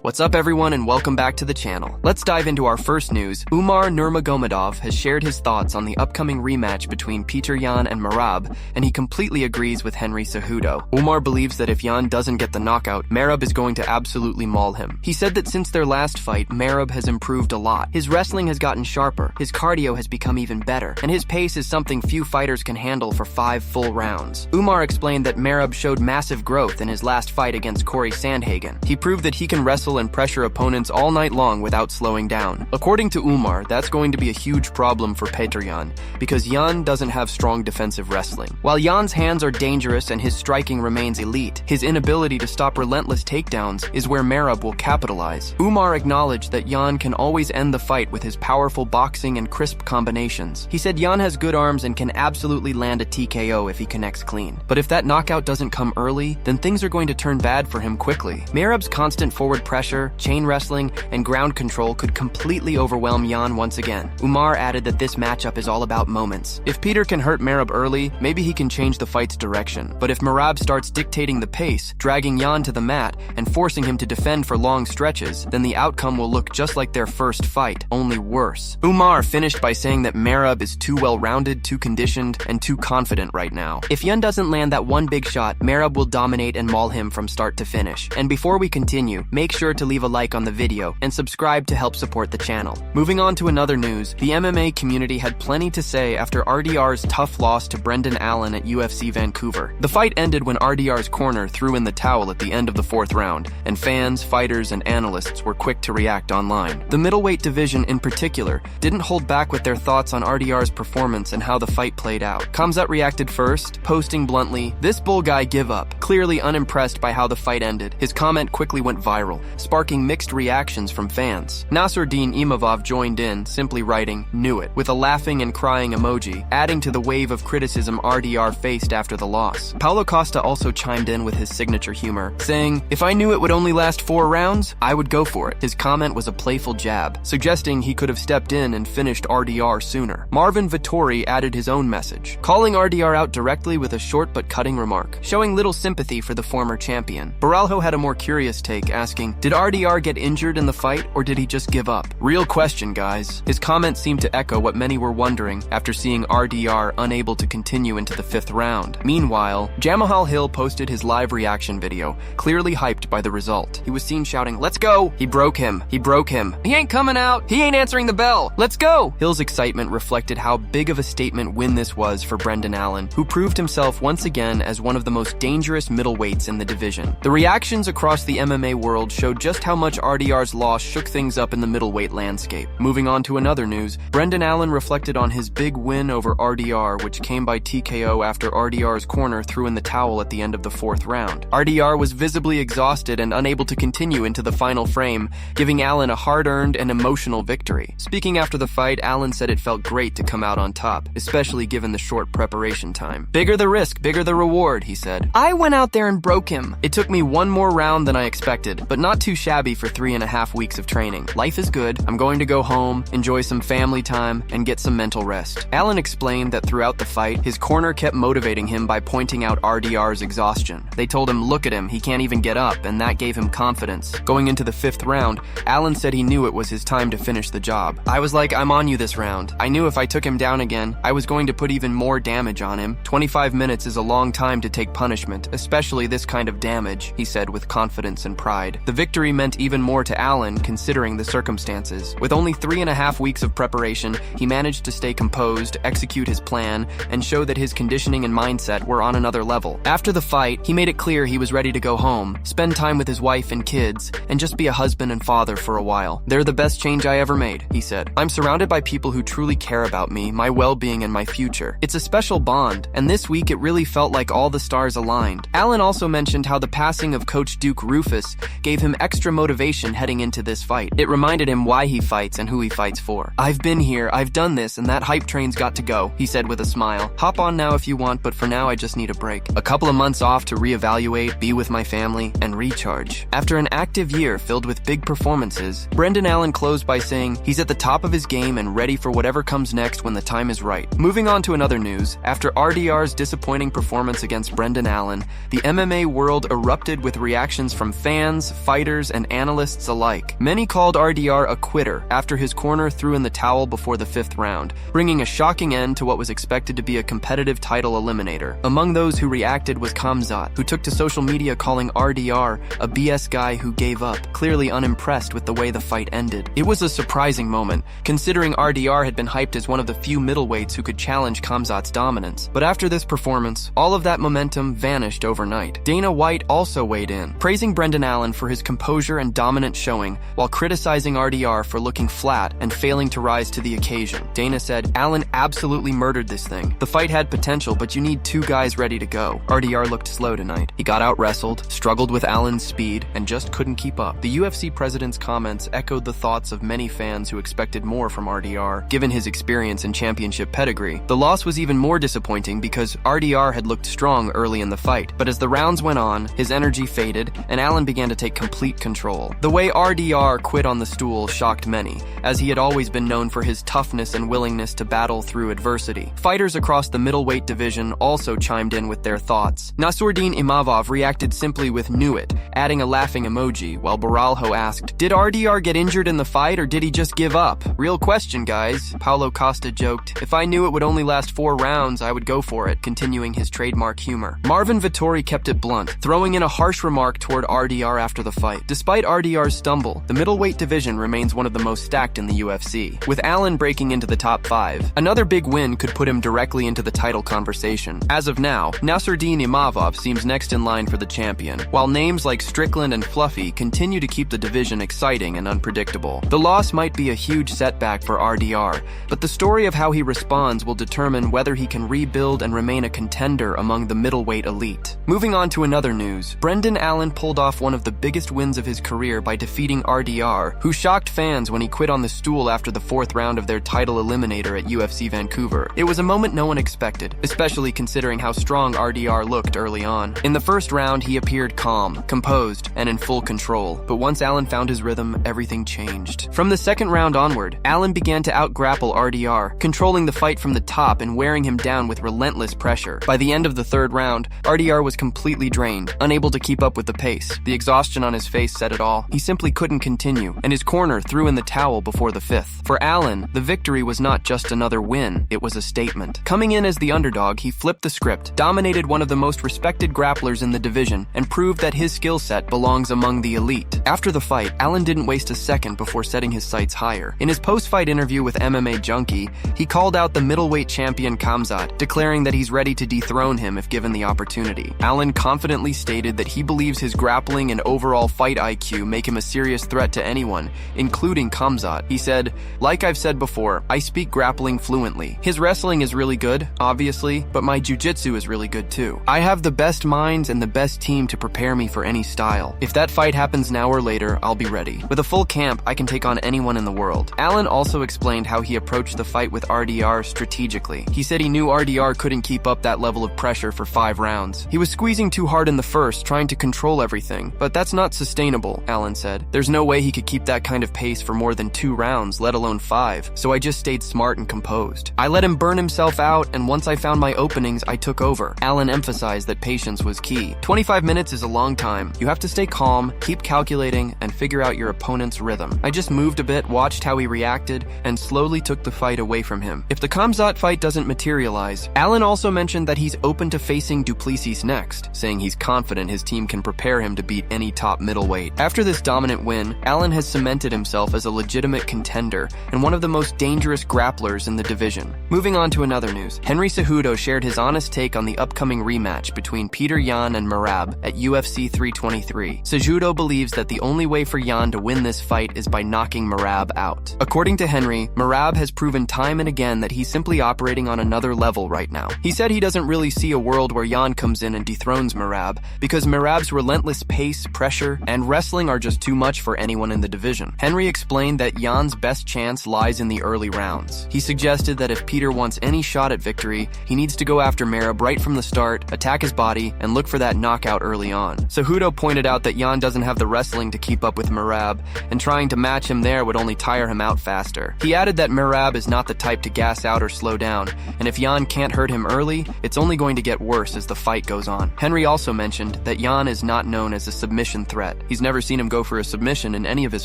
What's up everyone and welcome back to the channel. Let's dive into our first news. Umar Nurmagomedov has shared his thoughts on the upcoming rematch between Petr Yan and Merab, and he completely agrees with Henry Cejudo. Umar believes that if Yan doesn't get the knockout, Merab is going to absolutely maul him. He said that since their last fight, Merab has improved a lot. His wrestling has gotten sharper, his cardio has become even better, and his pace is something few fighters can handle for 5 full rounds. Umar explained that Merab showed massive growth in his last fight against Corey Sandhagen. He proved that he can wrestle and pressure opponents all night long without slowing down. According to Umar, that's going to be a huge problem for Petr Yan, because Yan doesn't have strong defensive wrestling. While Yan's hands are dangerous and his striking remains elite, his inability to stop relentless takedowns is where Merab will capitalize. Umar acknowledged that Yan can always end the fight with his powerful boxing and crisp combinations. He said Yan has good arms and can absolutely land a TKO if he connects clean. But if that knockout doesn't come early, then things are going to turn bad for him quickly. Merab's constant forward pressure, chain wrestling, and ground control could completely overwhelm Yan once again. Umar added that this matchup is all about moments. If Petr can hurt Merab early, maybe he can change the fight's direction. But if Merab starts dictating the pace, dragging Yan to the mat, and forcing him to defend for long stretches, then the outcome will look just like their first fight, only worse. Umar finished by saying that Merab is too well-rounded, too conditioned, and too confident right now. If Yan doesn't land that one big shot, Merab will dominate and maul him from start to finish. And before we continue, make sure to leave a like on the video and subscribe to help support the channel. Moving on to another news, the MMA community had plenty to say after RDR's tough loss to Brendan Allen at UFC Vancouver. The fight ended when RDR's corner threw in the towel at the end of the 4th round, and fans, fighters, and analysts were quick to react online. The middleweight division in particular didn't hold back with their thoughts on RDR's performance and how the fight played out. Khamzat reacted first, posting bluntly, "This bull guy give up," clearly unimpressed by how the fight ended. His comment quickly went viral, sparking mixed reactions from fans. Nasruddin Imavov joined in, simply writing, "Knew it," with a laughing and crying emoji, adding to the wave of criticism RDR faced after the loss. Paulo Costa also chimed in with his signature humor, saying, "If I knew it would only last 4 rounds, I would go for it." His comment was a playful jab, suggesting he could have stepped in and finished RDR sooner. Marvin Vittori added his own message, calling RDR out directly with a short but cutting remark, showing little sympathy for the former champion. Baralho had a more curious take, asking, "Did RDR get injured in the fight, or did he just give up?" Real question, guys. His comment seemed to echo what many were wondering after seeing RDR unable to continue into the 5th round. Meanwhile, Jamahal Hill posted his live reaction video, clearly hyped by the result. He was seen shouting, "Let's go! He broke him! He broke him! He ain't coming out! He ain't answering the bell! Let's go!" Hill's excitement reflected how big of a statement win this was for Brendan Allen, who proved himself once again as one of the most dangerous middleweights in the division. The reactions across the MMA world showed just how much RDR's loss shook things up in the middleweight landscape. Moving on to another news, Brendan Allen reflected on his big win over RDR, which came by TKO after RDR's corner threw in the towel at the end of the 4th round. RDR was visibly exhausted and unable to continue into the final frame, giving Allen a hard-earned and emotional victory. Speaking after the fight, Allen said it felt great to come out on top, especially given the short preparation time. "Bigger the risk, bigger the reward," he said. "I went out there and broke him. It took me one more round than I expected, but not too shabby for 3.5 weeks of training. Life is good. I'm going to go home, enjoy some family time, and get some mental rest." Allen explained that throughout the fight, his corner kept motivating him by pointing out RDR's exhaustion. They told him, "Look at him, he can't even get up," and that gave him confidence. Going into the 5th round, Allen said he knew it was his time to finish the job. "I was like, I'm on you this round. I knew if I took him down again, I was going to put even more damage on him. 25 minutes is a long time to take punishment, especially this kind of damage," he said with confidence and pride. The victory meant even more to Allen, considering the circumstances. With only 3.5 weeks of preparation, he managed to stay composed, execute his plan, and show that his conditioning and mindset were on another level. After the fight, he made it clear he was ready to go home, spend time with his wife and kids, and just be a husband and father for a while. "They're the best change I ever made," he said. "I'm surrounded by people who truly care about me, my well-being, and my future. It's a special bond, and this week it really felt like all the stars aligned." Allen also mentioned how the passing of Coach Duke Rufus gave him extra motivation heading into this fight. It reminded him why he fights and who he fights for. "I've been here, I've done this, and that hype train's got to go," he said with a smile. "Hop on now if you want, but for now I just need a break. A couple of months off to reevaluate, be with my family, and recharge." After an active year filled with big performances, Brendan Allen closed by saying he's at the top of his game and ready for whatever comes next when the time is right. Moving on to another news, after RDR's disappointing performance against Brendan Allen, the MMA world erupted with reactions from fans, fighters, fighters and analysts alike. Many called RDR a quitter after his corner threw in the towel before the 5th round, bringing a shocking end to what was expected to be a competitive title eliminator. Among those who reacted was Khamzat, who took to social media calling RDR a BS guy who gave up, clearly unimpressed with the way the fight ended. It was a surprising moment, considering RDR had been hyped as one of the few middleweights who could challenge Khamzat's dominance. But after this performance, all of that momentum vanished overnight. Dana White also weighed in, praising Brendan Allen for his composure and dominant showing, while criticizing RDR for looking flat and failing to rise to the occasion. Dana said, "Allen absolutely murdered this thing. The fight had potential, but you need 2 guys ready to go." RDR looked slow tonight. He got out-wrestled, struggled with Allen's speed, and just couldn't keep up. The UFC president's comments echoed the thoughts of many fans who expected more from RDR, given his experience and championship pedigree. The loss was even more disappointing because RDR had looked strong early in the fight, but as the rounds went on, his energy faded, and Allen began to take complete control. The way RDR quit on the stool shocked many, as he had always been known for his toughness and willingness to battle through adversity. Fighters across the middleweight division also chimed in with their thoughts. Nassourdine Imavov reacted simply with "knew it," adding a laughing emoji, while Baralho asked, "Did RDR get injured in the fight or did he just give up? Real question, guys." Paulo Costa joked, "If I knew it would only last 4 rounds, I would go for it," continuing his trademark humor. Marvin Vettori kept it blunt, throwing in a harsh remark toward RDR after the fight. Despite RDR's stumble, the middleweight division remains one of the most stacked in the UFC, with Allen breaking into the top 5. Another big win could put him directly into the title conversation. As of now, Nassourdine Imavov seems next in line for the champion, while names like Strickland and Fluffy continue to keep the division exciting and unpredictable. The loss might be a huge setback for RDR, but the story of how he responds will determine whether he can rebuild and remain a contender among the middleweight elite. Moving on to another news, Brendan Allen pulled off one of the biggest wins of his career by defeating RDR, who shocked fans when he quit on the stool after the 4th round of their title eliminator at UFC Vancouver. It was a moment no one expected, especially considering how strong RDR looked early on. In the 1st round, he appeared calm, composed, and in full control, but once Allen found his rhythm, everything changed. From the 2nd round onward, Allen began to out-grapple RDR, controlling the fight from the top and wearing him down with relentless pressure. By the end of the 3rd round, RDR was completely drained, unable to keep up with the pace. The exhaustion on his face said it all. He simply couldn't continue, and his corner threw in the towel before the 5th. For Allen, the victory was not just another win, it was a statement. Coming in as the underdog, he flipped the script, dominated one of the most respected grapplers in the division, and proved that his skill set belongs among the elite. After the fight, Allen didn't waste a second before setting his sights higher. In his post-fight interview with MMA Junkie, he called out the middleweight champion Khamzat, declaring that he's ready to dethrone him if given the opportunity. Allen confidently stated that he believes his grappling and overall fight IQ make him a serious threat to anyone, including Khamzat. He said, "Like I've said before, I speak grappling fluently. His wrestling is really good, obviously, but my jiu-jitsu is really good too. I have the best minds and the best team to prepare me for any style. If that fight happens now or later, I'll be ready. With a full camp, I can take on anyone in the world." Allen also explained how he approached the fight with RDR strategically. He said he knew RDR couldn't keep up that level of pressure for 5 rounds. He was squeezing too hard in the 1st, trying to control everything, but that's not sustainable, Allen said. There's no way he could keep that kind of pace for more than 2 rounds, let alone 5, so I just stayed smart and composed. I let him burn himself out, and once I found my openings, I took over. Allen emphasized that patience was key. 25 minutes is a long time. You have to stay calm, keep calculating, and figure out your opponent's rhythm. I just moved a bit, watched how he reacted, and slowly took the fight away from him. If the Khamzat fight doesn't materialize, Allen also mentioned that he's open to facing Du Plessis next, saying he's confident his team can prepare him to beat any top middleweight. After this dominant win, Allen has cemented himself as a legitimate contender and one of the most dangerous grapplers in the division. Moving on to another news, Henry Cejudo shared his honest take on the upcoming rematch between Petr Yan and Merab at UFC 323. Cejudo believes that the only way for Yan to win this fight is by knocking Merab out. According to Henry, Merab has proven time and again that he's simply operating on another level right now. He said he doesn't really see a world where Yan comes in and dethrones Merab because Merab's relentless pace, pressure, and wrestling are just too much for anyone in the division. Henry explained that Yan's best chance lies in the early rounds. He suggested that if Peter wants any shot at victory, he needs to go after Merab right from the start, attack his body, and look for that knockout early on. Cejudo pointed out that Yan doesn't have the wrestling to keep up with Merab, and trying to match him there would only tire him out faster. He added that Merab is not the type to gas out or slow down, and if Yan can't hurt him early, it's only going to get worse as the fight goes on. Henry also mentioned that Yan is not known as a submission threat, He's never seen him go for a submission in any of his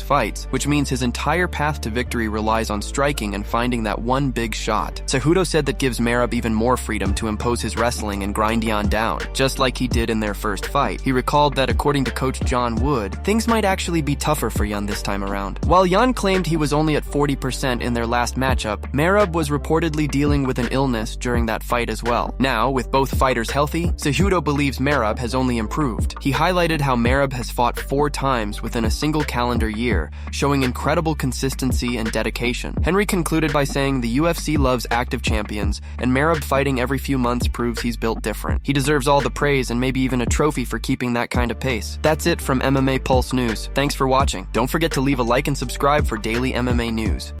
fights, which means his entire path to victory relies on striking and finding that one big shot. Cejudo said that gives Merab even more freedom to impose his wrestling and grind Yan down, just like he did in their first fight. He recalled that according to coach John Wood, things might actually be tougher for Yan this time around. While Yan claimed he was only at 40% in their last matchup, Merab was reportedly dealing with an illness during that fight as well. Now, with both fighters healthy, Cejudo believes Merab has only improved. He highlighted how Merab has fought 4 times within a single calendar year, showing incredible consistency and dedication. Henry concluded by saying the UFC loves active champions, and Merab fighting every few months proves he's built different. He deserves all the praise and maybe even a trophy for keeping that kind of pace. That's it from MMA Pulse News. Thanks for watching. Don't forget to leave a like and subscribe for daily MMA news.